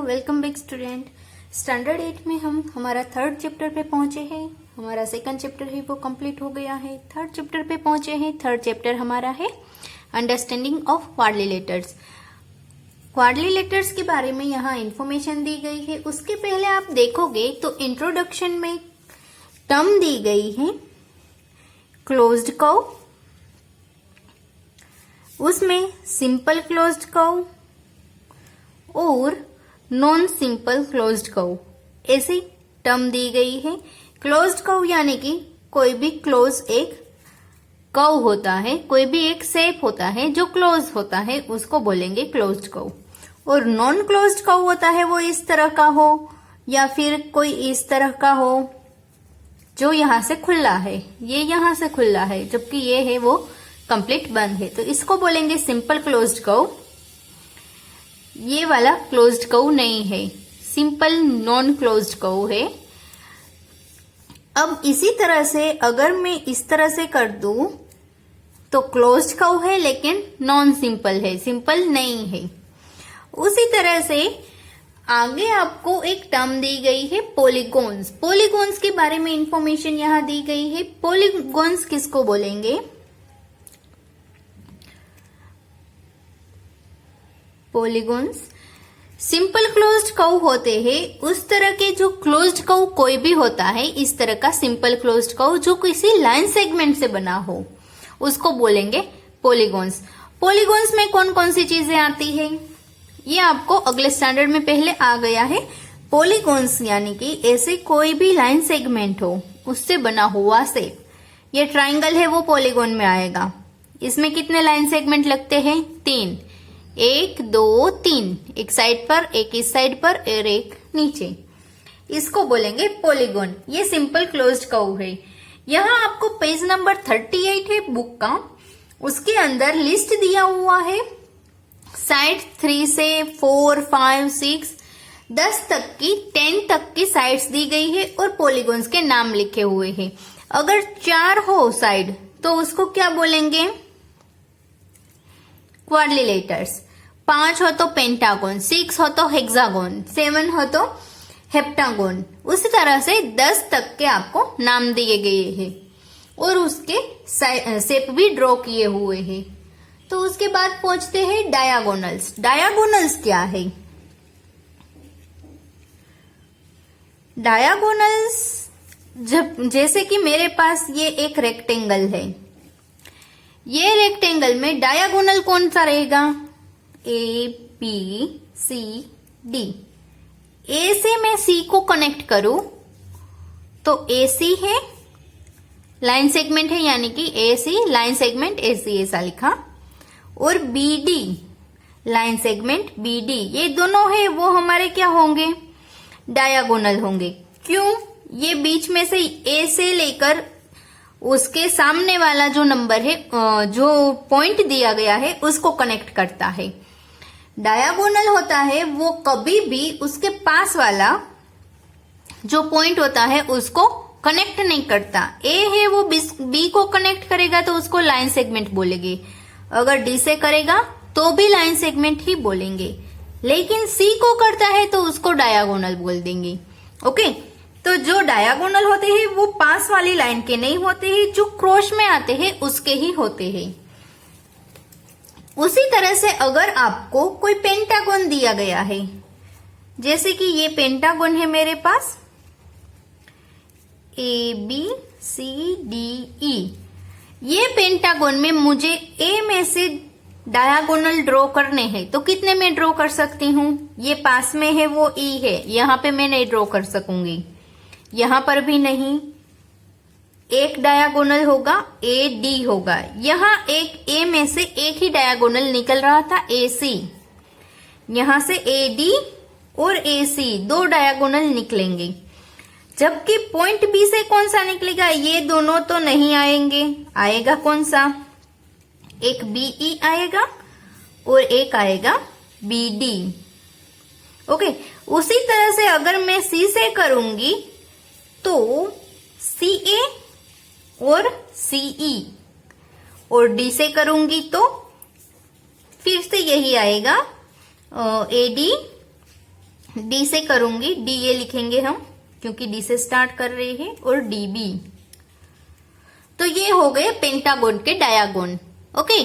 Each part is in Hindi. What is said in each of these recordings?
Welcome back student. स्टैंडर्ड 8 में हम हमारा थर्ड चैप्टर पे पहुंचे हैं। हमारा सेकंड चैप्टर है वो कंप्लीट हो गया है। थर्ड चैप्टर पे पहुंचे हैं। थर्ड चैप्टर हमारा है अंडरस्टैंडिंग ऑफ क्वाड्रली लेटर्स। क्वाड्रली लेटर्स के बारे में यहाँ इंफॉर्मेशन दी गई है। उसके पहले आप देखोगे तो इंट्रोडक्शन में टर्म दी गई है क्लोज्ड कर्व, उसमें सिंपल क्लोज्ड कर्व और नॉन सिंपल क्लोज्ड कर्व ऐसी टर्म दी गई है। क्लोज्ड कर्व यानी कि कोई भी क्लोज एक कर्व होता है, कोई भी एक शेप होता है जो क्लोज होता है उसको बोलेंगे क्लोज्ड कर्व। और नॉन क्लोज्ड कर्व होता है वो इस तरह का हो या फिर कोई इस तरह का हो जो यहां से खुला है, ये यहां से खुला है जबकि ये है वो कंप्लीट बंद है, तो इसको बोलेंगे सिंपल क्लोज्ड कर्व। ये वाला क्लोज्ड कर्व नहीं है, सिंपल नॉन क्लोज्ड कर्व है। अब इसी तरह से अगर मैं इस तरह से कर दूं तो क्लोज्ड कर्व है लेकिन नॉन सिंपल है, सिंपल नहीं है। उसी तरह से आगे आपको एक टर्म दी गई है पॉलीगॉन्स। पॉलीगॉन्स के बारे में इंफॉर्मेशन यहां दी गई है। पॉलीगॉन्स किसको बोलेंगे? पॉलीगॉन्स सिंपल क्लोज्ड कर्व होते हैं। उस तरह के जो क्लोज्ड कर्व कोई भी होता है, इस तरह का सिंपल क्लोज्ड कर्व जो किसी लाइन सेगमेंट से बना हो उसको बोलेंगे पॉलीगॉन्स। पॉलीगॉन्स में कौन कौन सी चीजें आती है ये आपको अगले स्टैंडर्ड में पहले आ गया है। पॉलीगॉन्स यानी कि ऐसे कोई भी लाइन सेगमेंट हो उससे बना हुआ शेप। ये ट्राइंगल है वो पॉलीगॉन में आएगा। इसमें कितने लाइन सेगमेंट लगते हैं? 3, 1 2 3, एक साइड पर, एक इस साइड पर और एक नीचे। इसको बोलेंगे पॉलीगॉन। ये सिंपल क्लोज्ड कर्व है। यहाँ आपको पेज नंबर 38 है बुक का, उसके अंदर लिस्ट दिया हुआ है। साइड 3 से 4 5 6 10 तक की 10 तक की साइड्स दी गई है और पॉलीगॉन्स के नाम लिखे हुए हैं। अगर 4 हो साइड तो उसको क्या बोलेंगे? क्वाड्रली लेटर्स। 5 हो तो पेंटागोन, 6 हो तो हेक्सागोन, 7 हो तो हेप्टागोन। उसी तरह से 10 तक के आपको नाम दिए गए हैं और उसके शेप भी ड्रॉ किए हुए हैं। तो उसके बाद पहुंचते हैं डायगोनल्स। डायगोनल्स क्या है? डायगोनल्स जैसे कि मेरे पास ये एक रेक्टेंगल है, ये रेक्टेंगल में डायगोनल कौन सा रहेगा? A B C D. ए से मैं सी को कनेक्ट करूं तो ए सी है, लाइन सेगमेंट है यानी कि ए सी लाइन सेगमेंट ए सी ऐसा लिखा। और B D line segment B D, ये दोनों है वो हमारे क्या होंगे? डायगोनल होंगे। क्यों? ये बीच में से ए से लेकर उसके सामने वाला जो नंबर है, जो पॉइंट दिया गया है उसको कनेक्ट करता है। डायगोनल होता है वो कभी भी उसके पास वाला जो पॉइंट होता है उसको कनेक्ट नहीं करता। ए है वो बी को कनेक्ट करेगा तो उसको लाइन सेगमेंट बोलेंगे, अगर डी से करेगा तो भी लाइन सेगमेंट ही बोलेंगे, लेकिन सी को करता है तो उसको डायगोनल बोल देंगे। ओके, तो जो डायगोनल होते हैं वो पास वाली लाइन के नहीं होते हैं, जो क्रॉस में आते हैं उसके ही होते हैं। उसी तरह से अगर आपको कोई पेंटागोन दिया गया है, जैसे कि ये पेंटागोन है मेरे पास A B C D E, ये पेंटागोन में मुझे ए में से डायगोनल ड्रॉ करने हैं तो कितने में ड्रॉ कर सकती हूँ? ये पास में है वो ई है, यहां पे मैं नहीं ड्रॉ कर सकूंगी, यहां पर भी नहीं। एक डायगोनल होगा ए डी होगा, यहां एक ए में से एक ही डायगोनल निकल रहा था ए सी, यहां से ए डी और ए सी 2 डायगोनल निकलेंगे। जबकि पॉइंट बी से कौन सा निकलेगा? ये दोनों तो नहीं आएंगे, आएगा कौन सा? एक बीई आएगा और एक आएगा बी डी। ओके, उसी तरह से अगर मैं सी से करूंगी तो सी ए और सीई, और डी से करूंगी तो फिर से यही आएगा ए डी डी से करूंगी, डी ये लिखेंगे हम क्योंकि डी से स्टार्ट कर रहे हैं, और डी बी। तो ये हो गए पेंटागोन के डायगोन। ओके,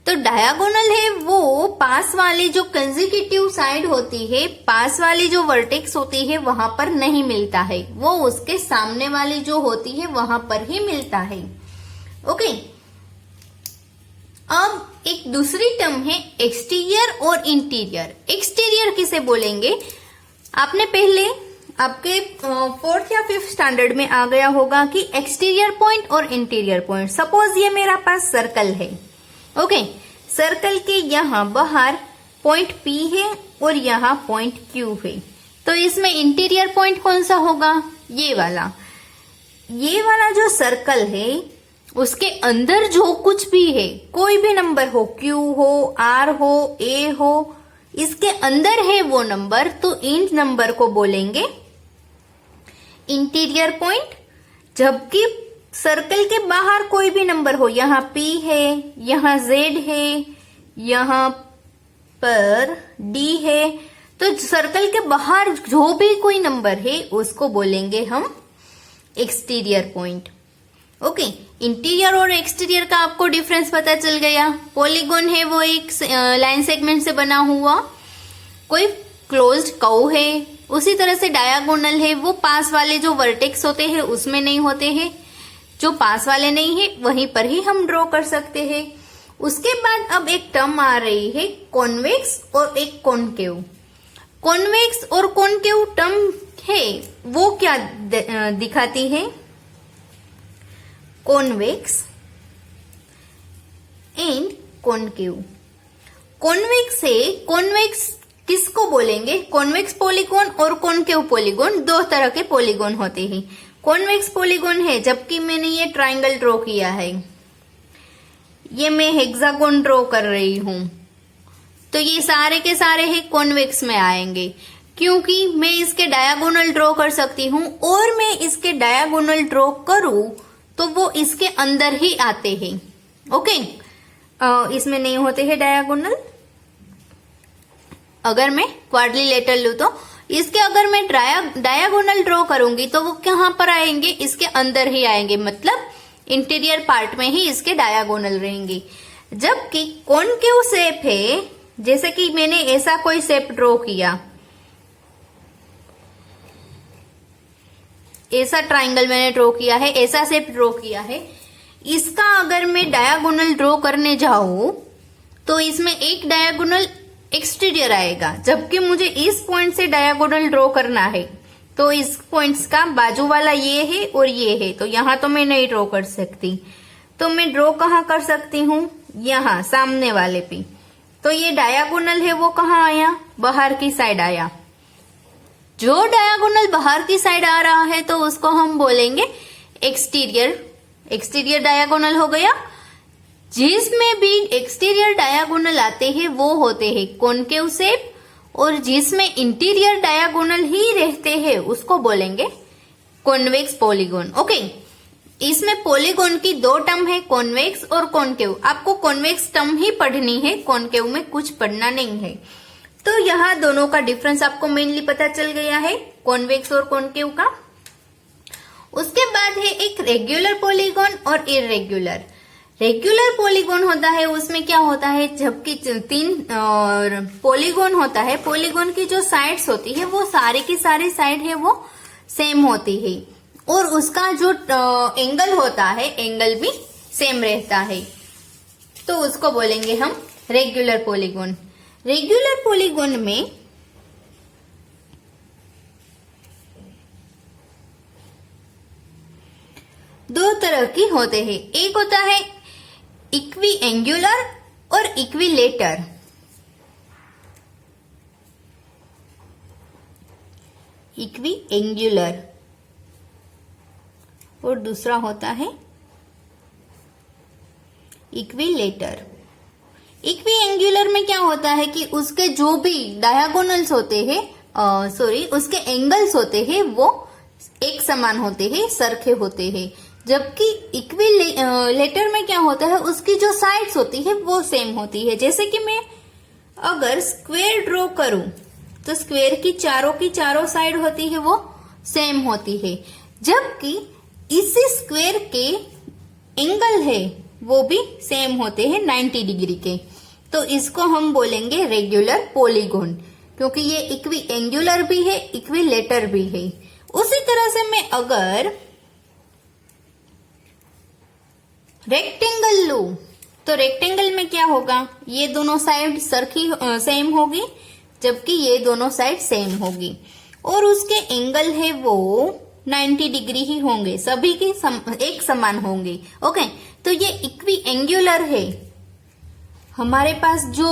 तो डायगोनल है वो पास वाली जो कंसेक्यूटिव साइड होती है, पास वाली जो वर्टेक्स होती है वहां पर नहीं मिलता है, वो उसके सामने वाली जो होती है वहां पर ही मिलता है। ओके, अब एक दूसरी टर्म है एक्सटीरियर और इंटीरियर। एक्सटीरियर किसे बोलेंगे? आपने पहले आपके 4th या 5th स्टैंडर्ड में आ गया होगा कि एक्सटीरियर पॉइंट और इंटीरियर पॉइंट। सपोज ये मेरा पास सर्कल है। ओके, सर्कल के यहाँ बाहर पॉइंट P है और यहाँ पॉइंट Q है, तो इसमें इंटीरियर पॉइंट कौन सा होगा? ये वाला जो सर्कल है उसके अंदर जो कुछ भी है, कोई भी नंबर हो, Q हो, R हो, A हो, इसके अंदर है वो नंबर, तो इन नंबर को बोलेंगे इंटीरियर पॉइंट। जबकि सर्कल के बाहर कोई भी नंबर हो, यहाँ P है, यहाँ Z है, यहाँ पर D है, तो सर्कल के बाहर जो भी कोई नंबर है उसको बोलेंगे हम एक्सटीरियर पॉइंट। ओके, इंटीरियर और एक्सटीरियर का आपको डिफरेंस पता चल गया। पॉलीगॉन है वो एक लाइन सेगमेंट से बना हुआ कोई क्लोज्ड कर्व है, उसी तरह से डायगोनल है वो पास वाले जो वर्टेक्स होते हैं उसमें नहीं होते हैं, जो पास वाले नहीं है वहीं पर ही हम ड्रॉ कर सकते हैं। उसके बाद अब एक टर्म आ रही है कॉन्वेक्स और एक कॉनकेव। कॉन्वेक्स और कॉनकेव टर्म है वो क्या दिखाती है? Convex and concave. कॉन्वेक्स है, कॉन्वेक्स किसको बोलेंगे? कॉन्वेक्स पॉलीगॉन और कॉनकेव पॉलीगॉन, दो तरह के पॉलीगॉन होते हैं। कॉन्वेक्स पॉलीगॉन है जबकि मैंने ये ट्रायंगल ड्रॉ किया है, ये मैं हेक्सागोन ड्रॉ कर रही हूं, तो ये सारे के सारे ही कॉन्वेक्स में आएंगे क्योंकि मैं इसके डायगोनल ड्रॉ कर सकती हूं, और मैं इसके डायगोनल ड्रॉ करूं तो वो इसके अंदर ही आते हैं। ओके, इसमें नहीं होते हैं डायगोनल। अगर मैं क्वाड्रिलेटरल लूं तो इसके अगर मैं डायगोनल ड्रॉ करूंगी तो वो कहां पर आएंगे? इसके अंदर ही आएंगे, मतलब इंटीरियर पार्ट में ही इसके डायगोनल रहेंगे। जबकि कॉनकेव शेप है, जैसे कि मैंने ऐसा कोई शेप ड्रॉ किया, ऐसा ट्राइंगल मैंने ड्रॉ किया है, ऐसा शेप ड्रॉ किया है, इसका अगर मैं डायगोनल ड्रॉ करने जाऊं तो इसमें एक डायगोनल एक्सटीरियर आएगा, जबकि मुझे इस पॉइंट से डायगोनल ड्रॉ करना है तो इस पॉइंट्स का बाजू वाला ये है और ये है, तो यहां तो मैं नहीं ड्रॉ कर सकती, तो मैं ड्रॉ कहां कर सकती हूँ? यहाँ सामने वाले पे। तो ये डायगोनल है वो कहाँ आया? बाहर की साइड आया। जो डायगोनल बाहर की साइड आ रहा है तो उसको हम बोलेंगे एक्सटीरियर। एक्सटीरियर डायगोनल हो गया। जिसमें भी एक्सटीरियर डायगोनल आते हैं वो होते हैं कॉनकेव शेप, और जिसमें इंटीरियर डायगोनल ही रहते हैं उसको बोलेंगे कॉन्वेक्स पॉलीगॉन। ओके, इसमें पॉलीगॉन की दो टर्म है, कॉन्वेक्स और कॉनकेव। आपको कॉन्वेक्स टर्म ही पढ़नी है, कॉनकेव में कुछ पढ़ना नहीं है। तो यहाँ दोनों का डिफरेंस आपको मेनली पता चल गया है, कॉन्वेक्स और कॉनकेव का। उसके बाद है एक रेगुलर पॉलीगॉन और इरेगुलर। रेगुलर पॉलीगॉन होता है, उसमें क्या होता है, जबकि तीन पॉलीगॉन होता है, पॉलीगॉन की जो साइड्स होती है वो सारी की सारी साइड है वो सेम होती है, और उसका जो एंगल होता है एंगल भी सेम रहता है, तो उसको बोलेंगे हम रेगुलर पॉलीगॉन। रेगुलर पॉलीगॉन में दो तरह की होते हैं, एक होता है इक्वी एंगुलर और इक्विलेटर। इक्वी एंगुलर और दूसरा होता है इक्विलेटर। इक्वी एंगुलर में क्या होता है कि उसके जो भी डायगोनल्स होते हैं, उसके एंगल्स होते हैं वो एक समान होते हैं, सरखे होते हैं। जबकि इक्विलेटर में क्या होता है, उसकी जो साइड्स होती है वो सेम होती है। जैसे कि मैं अगर स्क्वायर ड्रॉ करूं तो स्क्वायर की चारों साइड होती है वो सेम होती है, जबकि इसी स्क्वायर के एंगल है वो भी सेम होते हैं 90 डिग्री के। तो इसको हम बोलेंगे रेगुलर पॉलीगॉन, क्योंकि ये इक्वी एंगुलर भी है इक्विलेटर भी है। उसी तरह से मैं अगर रेक्टेंगल लूं तो रेक्टेंगल में क्या होगा, ये दोनों साइड सरखी सेम होगी, जबकि ये दोनों साइड सेम होगी, और उसके एंगल है वो 90 डिग्री ही होंगे, सभी के एक समान होंगे। ओके, तो ये इक्वी एंगुलर है। हमारे पास जो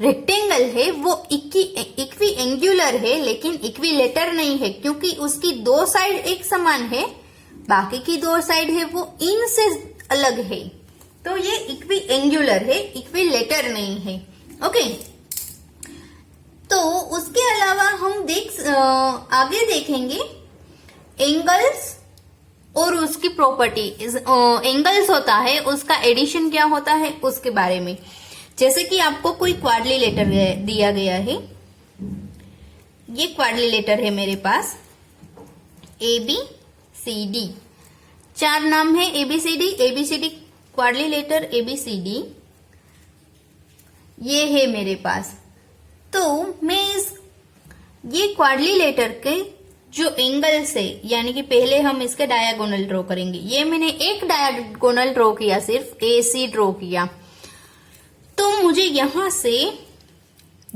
रेक्टेंगल है वो इक्वी एंगुलर है, लेकिन इक्विलेटर नहीं है, क्योंकि उसकी दो साइड एक समान है, बाकी की दो साइड है वो इनसे अलग है। तो ये इक्वी एंगुलर है, इक्विलेटर नहीं है। ओके, तो उसके अलावा हम आगे देखेंगे एंगल्स और उसकी प्रॉपर्टी। एंगल्स होता है, उसका एडिशन क्या होता है उसके बारे में। जैसे कि आपको कोई क्वाड्रिलेटर दिया गया है, ये क्वाड्रिलेटर है मेरे पास, ABCD, 4 नाम है ABCD क्वाड्रिलेटर ABCD, ये है मेरे पास। तो मैं ये क्वाड्रिलेटर के जो एंगल्स है, यानी कि पहले हम इसके डायगोनल ड्रॉ करेंगे। ये मैंने एक डायगोनल ड्रॉ किया, सिर्फ AC ड्रॉ किया, तो मुझे यहां से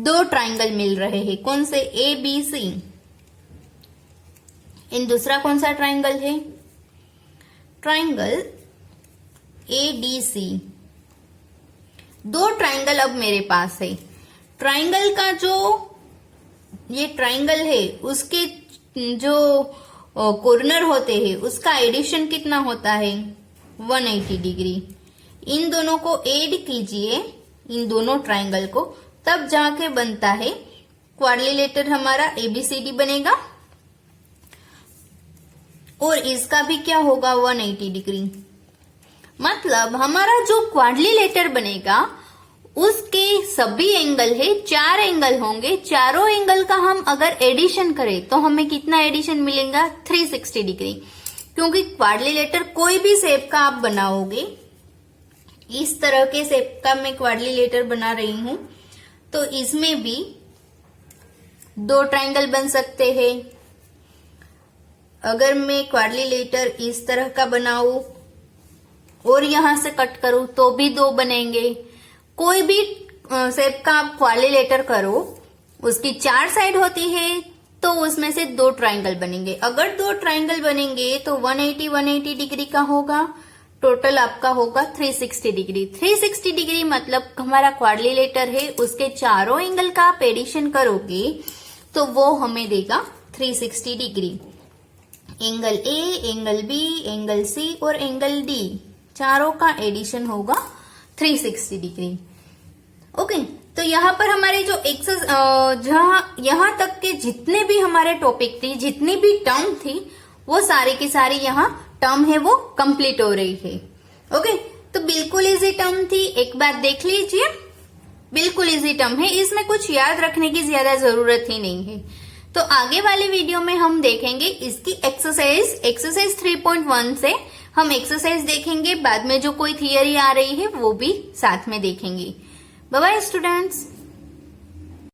2 ट्राइंगल मिल रहे हैं। कौन से? ABC। इन दूसरा कौन सा ट्राइंगल है? Triangle ADC। 2 ट्राइंगल अब मेरे पास है। ट्राइंगल का जो ये ट्राइंगल है उसके जो कॉर्नर होते हैं उसका एडिशन कितना होता है? 180 डिग्री। इन दोनों को ऐड कीजिए, इन दोनों ट्राइंगल को, तब जाके बनता है क्वाड्रिलेटर, हमारा ABCD बनेगा। और इसका भी क्या होगा? 180 डिग्री। मतलब हमारा जो क्वाड्रिलेटर बनेगा उसके सभी एंगल है, 4 एंगल होंगे। चारों एंगल का हम अगर एडिशन करें तो हमें कितना एडिशन मिलेगा? 360 डिग्री। क्योंकि क्वाड्रिलेटर कोई भी शेप का आप बनाओगे, इस तरह के शेप का मैं क्वाड्रिलेटर बना रही हूं, तो इसमें भी 2 ट्राइंगल बन सकते हैं। अगर मैं क्वाड्रिलेटर इस तरह का बनाऊं और यहां से कट करूं तो भी 2 बनेंगे। कोई भी शेप का आप क्वाड्रिलेटर करो, उसकी 4 साइड होती है, तो उसमें से 2 ट्राइंगल बनेंगे। अगर 2 ट्राइंगल बनेंगे तो 180 डिग्री का होगा, टोटल आपका होगा 360 डिग्री। 360 डिग्री मतलब हमारा क्वाड्रिलेटर है, उसके चारों एंगल का आप एडिशन करोगे तो वो हमें देगा 360 degree. Angle A, angle B, angle C और एंगल D, चारों का एडिशन होगा 360 डिग्री। ओके, तो यहाँ पर हमारे जो यहाँ तक के जितने भी हमारे टॉपिक थी, जितनी भी टर्म थी, वो सारी की सारी यहाँ टर्म है वो कंप्लीट हो रही है। ओके, तो बिल्कुल इजी टर्म थी, एक बार देख लीजिए, बिल्कुल इजी टर्म है, इसमें कुछ याद रखने की ज्यादा जरूरत ही नहीं है। तो आगे वाले वीडियो में हम देखेंगे इसकी एक्सरसाइज 3.1 से हम एक्सरसाइज देखेंगे, बाद में जो कोई थियरी आ रही है वो भी साथ में देखेंगे। Bye bye students.